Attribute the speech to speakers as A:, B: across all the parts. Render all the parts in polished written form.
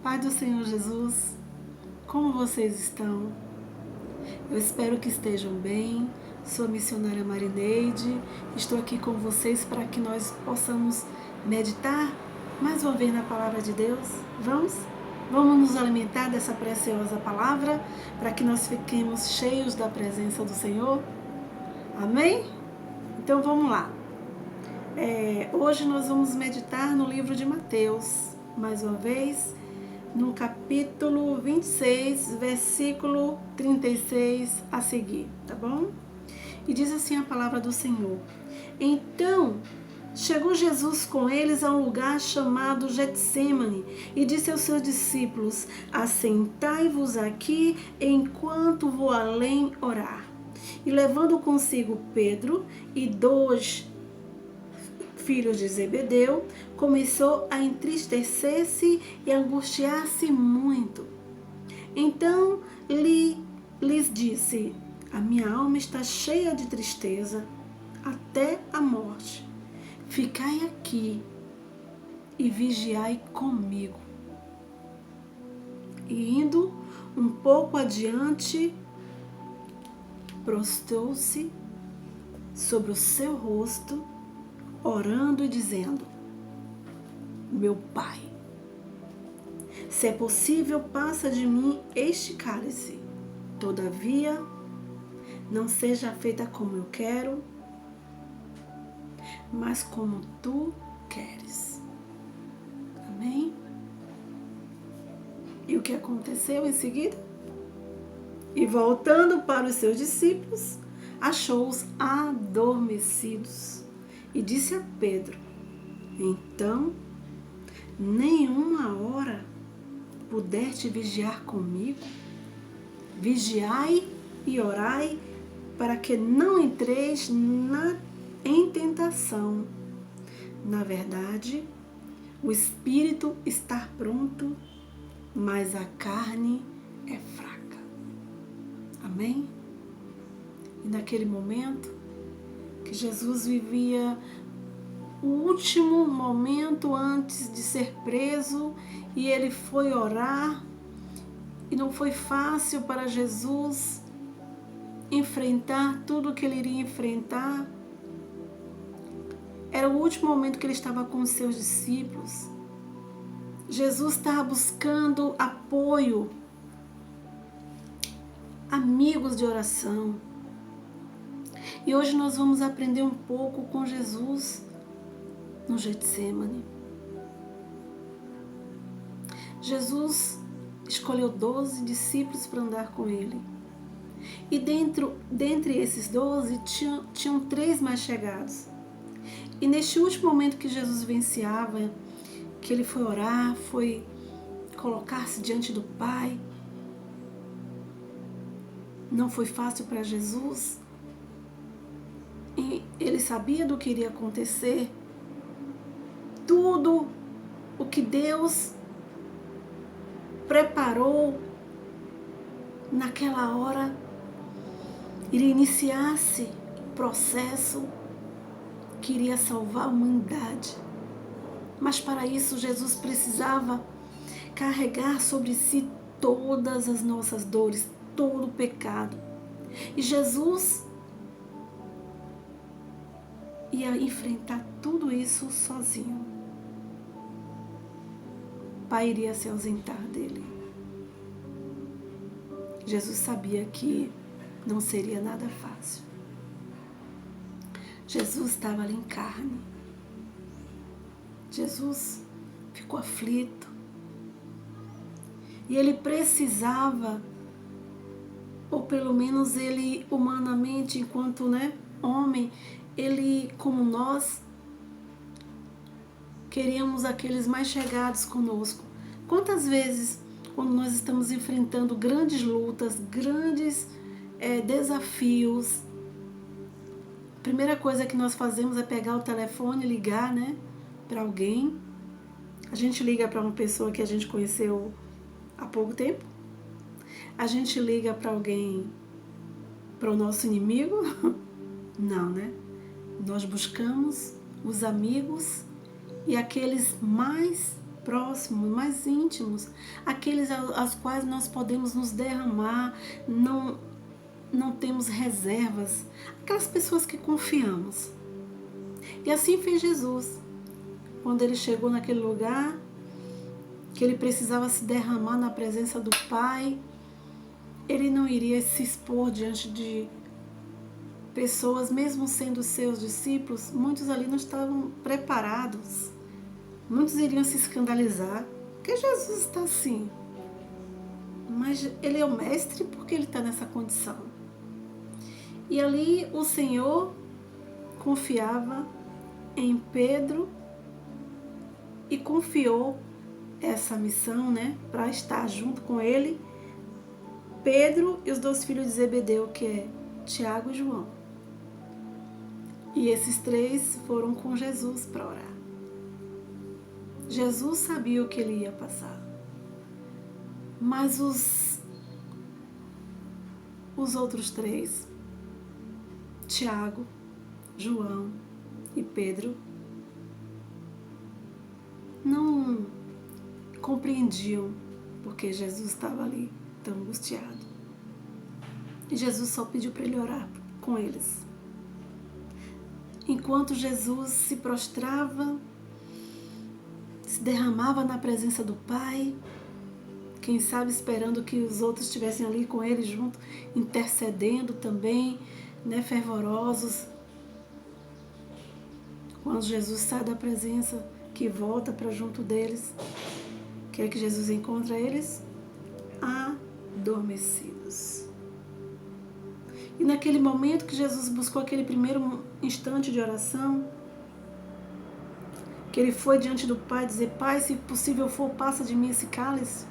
A: Pai do Senhor Jesus, como vocês estão? Eu espero que estejam bem. Sou a missionária Marineide. Estou aqui com vocês para que nós possamos meditar mais uma vez na palavra de Deus. Vamos? Vamos nos alimentar dessa preciosa palavra para que nós fiquemos cheios da presença do Senhor? Amém? Então vamos lá. Hoje nós vamos meditar no livro de Mateus, mais uma vez, no capítulo 26, versículo 36 a seguir, tá bom? E diz assim a palavra do Senhor: Então chegou Jesus com eles a um lugar chamado Getsêmani e disse aos seus discípulos: Assentai-vos aqui enquanto vou além orar. E levando consigo Pedro e 2 filhos de Zebedeu, começou a entristecer-se e angustiar-se muito. Então lhes disse: A minha alma está cheia de tristeza até a morte. Ficai aqui e vigiai comigo. E indo um pouco adiante, prostrou-se sobre o seu rosto, orando e dizendo: Meu Pai, se é possível, passa de mim este cálice. Todavia, não seja feita como eu quero, mas como tu queres. Amém? E o que aconteceu em seguida? E voltando para os seus discípulos, achou-os adormecidos. E disse a Pedro: Então, nenhuma hora pudeste vigiar comigo? Vigiai e orai, para que não entreis em tentação. Na verdade, o espírito está pronto, mas a carne é fraca. Amém? E naquele momento que Jesus vivia o último momento antes de ser preso, e ele foi orar, e não foi fácil para Jesus enfrentar tudo o que ele iria enfrentar. Era o último momento que ele estava com os seus discípulos. Jesus estava buscando apoio, amigos de oração. E hoje nós vamos aprender um pouco com Jesus no Getsêmani. Jesus escolheu 12 discípulos para andar com ele. E dentre esses 12 tinham 3 mais chegados. E neste último momento que Jesus vivenciava, que ele foi orar, foi colocar-se diante do Pai, não foi fácil para Jesus. E ele sabia do que iria acontecer. Tudo o que Deus preparou naquela hora iria iniciar-se o processo que iria salvar a humanidade. Mas para isso Jesus precisava carregar sobre si todas as nossas dores, todo o pecado. E Jesus ia enfrentar tudo isso sozinho. O Pai iria se ausentar dele. Jesus sabia que não seria nada fácil. Jesus estava ali em carne. Jesus ficou aflito. E ele precisava, ou pelo menos ele humanamente, enquanto homem, ele, como nós, queríamos aqueles mais chegados conosco. Quantas vezes, quando nós estamos enfrentando grandes lutas, grandes desafios, a primeira coisa que nós fazemos é pegar o telefone e ligar, para alguém. A gente liga para uma pessoa que a gente conheceu há pouco tempo. A gente liga para alguém, para o nosso inimigo. Não, Nós buscamos os amigos e aqueles mais próximos, mais íntimos, aqueles aos quais nós podemos nos derramar, não temos reservas, aquelas pessoas que confiamos. E assim fez Jesus. Quando ele chegou naquele lugar, que ele precisava se derramar na presença do Pai, ele não iria se expor diante de pessoas, mesmo sendo seus discípulos. Muitos ali não estavam preparados. Muitos iriam se escandalizar, porque Jesus está assim. Mas ele é o mestre porque ele está nessa condição. E ali o Senhor confiava em Pedro e confiou essa missão, para estar junto com ele, Pedro e os 2 filhos de Zebedeu, que é Tiago e João. E esses 3 foram com Jesus para orar. Jesus sabia o que ele ia passar. Mas os outros 3, Tiago, João e Pedro, não compreendiam porque Jesus estava ali tão angustiado. E Jesus só pediu para ele orar com eles. Enquanto Jesus se prostrava, se derramava na presença do Pai, quem sabe esperando que os outros estivessem ali com ele junto, intercedendo também, fervorosos. Quando Jesus sai da presença, que volta para junto deles, o que é que Jesus encontra eles? Adormecidos. E naquele momento que Jesus buscou aquele primeiro instante de oração, que ele foi diante do Pai dizer: Pai, se possível for, passa de mim esse cálice.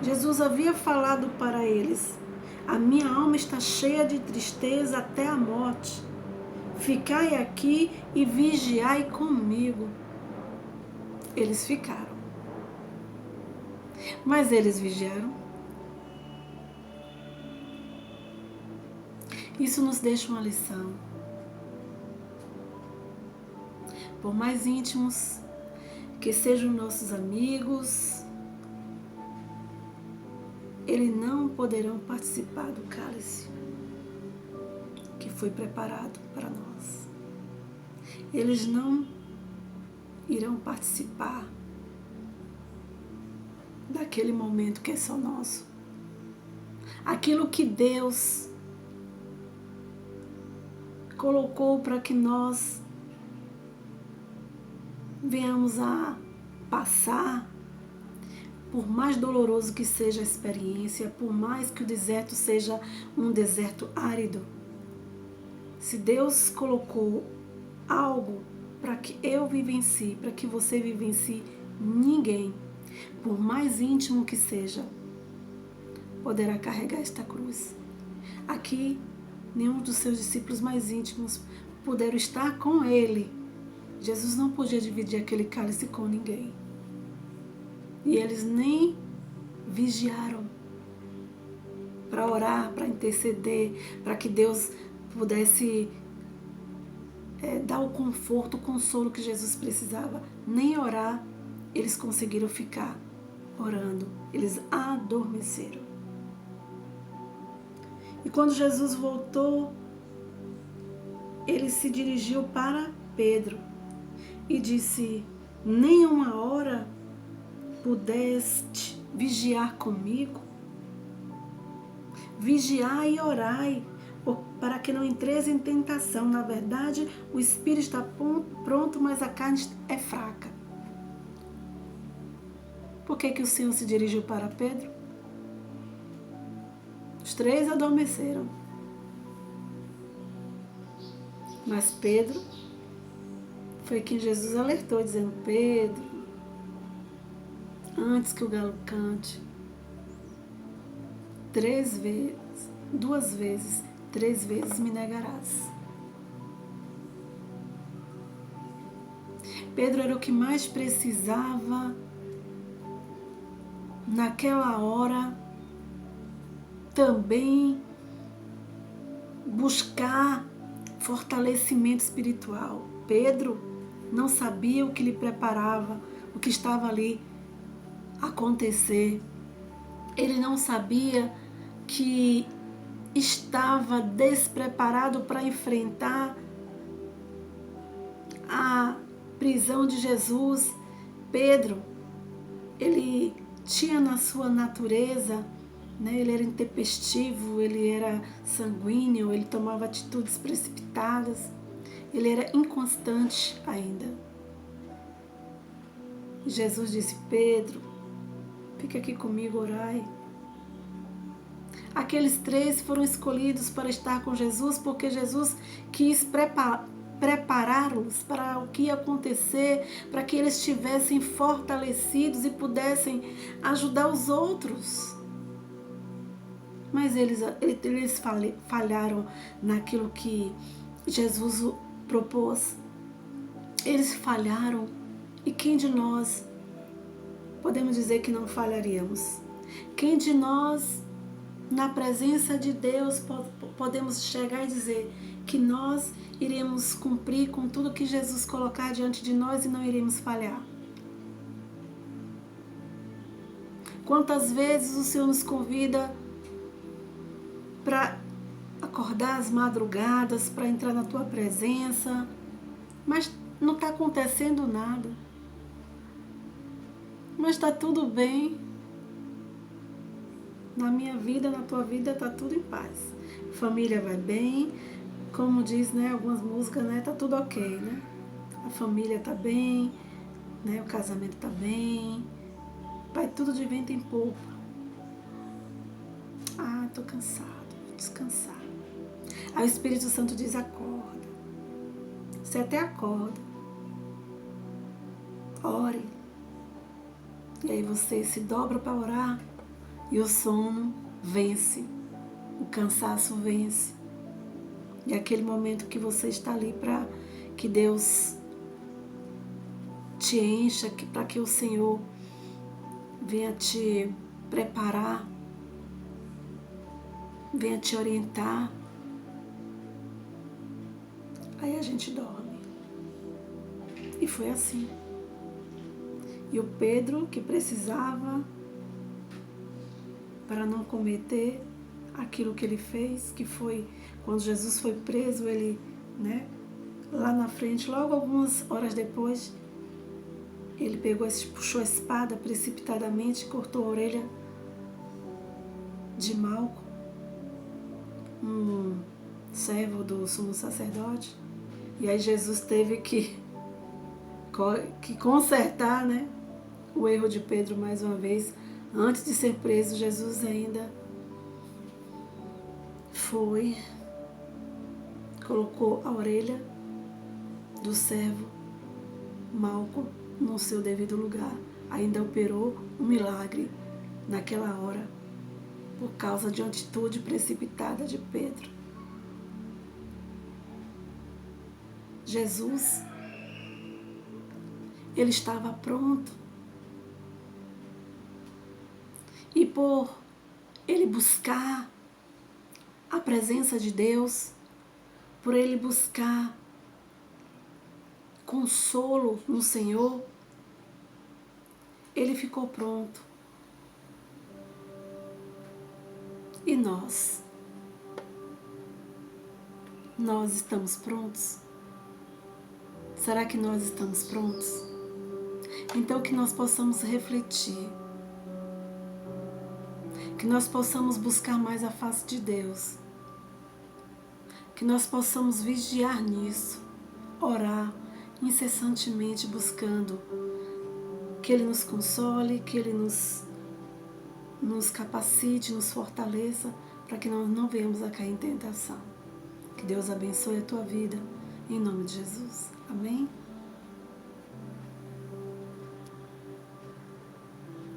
A: Jesus havia falado para eles: a minha alma está cheia de tristeza até a morte. Ficai aqui e vigiai comigo. Eles ficaram. Mas eles vigiaram. Isso nos deixa uma lição. Por mais íntimos que sejam nossos amigos, eles não poderão participar do cálice que foi preparado para nós. Eles não irão participar daquele momento que é só nosso. Aquilo que Deus colocou para que nós venhamos a passar, por mais doloroso que seja a experiência, por mais que o deserto seja um deserto árido, se Deus colocou algo para que eu vivencie, para que você vivencie, ninguém, por mais íntimo que seja, poderá carregar esta cruz. Aqui, nenhum dos seus discípulos mais íntimos puderam estar com ele. Jesus não podia dividir aquele cálice com ninguém. E eles nem vigiaram para orar, para interceder, para que Deus pudesse dar o conforto, o consolo que Jesus precisava. Nem orar eles conseguiram ficar orando. Eles adormeceram. E quando Jesus voltou, ele se dirigiu para Pedro e disse: nem uma hora pudeste vigiar comigo? Vigiai e orai, para que não entreis em tentação. Na verdade, o espírito está pronto, mas a carne é fraca. Por que o Senhor se dirigiu para Pedro? Os 3 adormeceram. Mas Pedro foi quem Jesus alertou, dizendo: Pedro, antes que o galo cante, 3 vezes, 2 vezes, 3 vezes me negarás. Pedro era o que mais precisava naquela hora também buscar fortalecimento espiritual. Pedro não sabia o que lhe preparava, o que estava ali a acontecer. Ele não sabia que estava despreparado para enfrentar a prisão de Jesus. Pedro, ele tinha na sua natureza, né, ele era intempestivo, ele era sanguíneo, ele tomava atitudes precipitadas, ele era inconstante ainda. Jesus disse: Pedro, fica aqui comigo, orai. Aqueles 3 foram escolhidos para estar com Jesus porque Jesus quis prepará-los para o que ia acontecer, para que eles estivessem fortalecidos e pudessem ajudar os outros. Mas eles falharam naquilo que Jesus propôs. Eles falharam. E quem de nós podemos dizer que não falharíamos? Quem de nós, na presença de Deus, podemos chegar e dizer que nós iremos cumprir com tudo que Jesus colocar diante de nós e não iremos falhar? Quantas vezes o Senhor nos convida para acordar às madrugadas, para entrar na tua presença, mas não está acontecendo nada. Mas está tudo bem. Na minha vida, na tua vida, está tudo em paz. Família vai bem, como diz, né, algumas músicas, né, tá tudo ok, né? A família tá bem, né, o casamento tá bem, vai tudo de vento em popa. Ah, tô cansado, vou descansar. Aí o Espírito Santo diz: acorda. Você até acorda. Ore. E aí você se dobra para orar e o sono vence, o cansaço vence. E é aquele momento que você está ali para que Deus te encha, para que o Senhor venha te preparar, venha te orientar. Aí a gente dorme. E foi assim. E o Pedro, que precisava para não cometer aquilo que ele fez, que foi quando Jesus foi preso, ele, né, lá na frente, logo algumas horas depois, ele puxou a espada precipitadamente, cortou a orelha de Malco, um servo do sumo sacerdote. E aí Jesus teve que consertar, né, o erro de Pedro mais uma vez. Antes de ser preso, Jesus ainda colocou a orelha do servo Malco no seu devido lugar. Ainda operou um milagre naquela hora, por causa de uma atitude precipitada de Pedro. Jesus, ele estava pronto. E por ele buscar a presença de Deus, por ele buscar consolo no Senhor, ele ficou pronto. E nós? Nós estamos prontos? Será que nós estamos prontos? Então que nós possamos refletir, que nós possamos buscar mais a face de Deus, que nós possamos vigiar nisso, orar incessantemente buscando que Ele nos console, que Ele nos capacite, nos fortaleça, para que nós não venhamos a cair em tentação. Que Deus abençoe a tua vida, em nome de Jesus. Amém?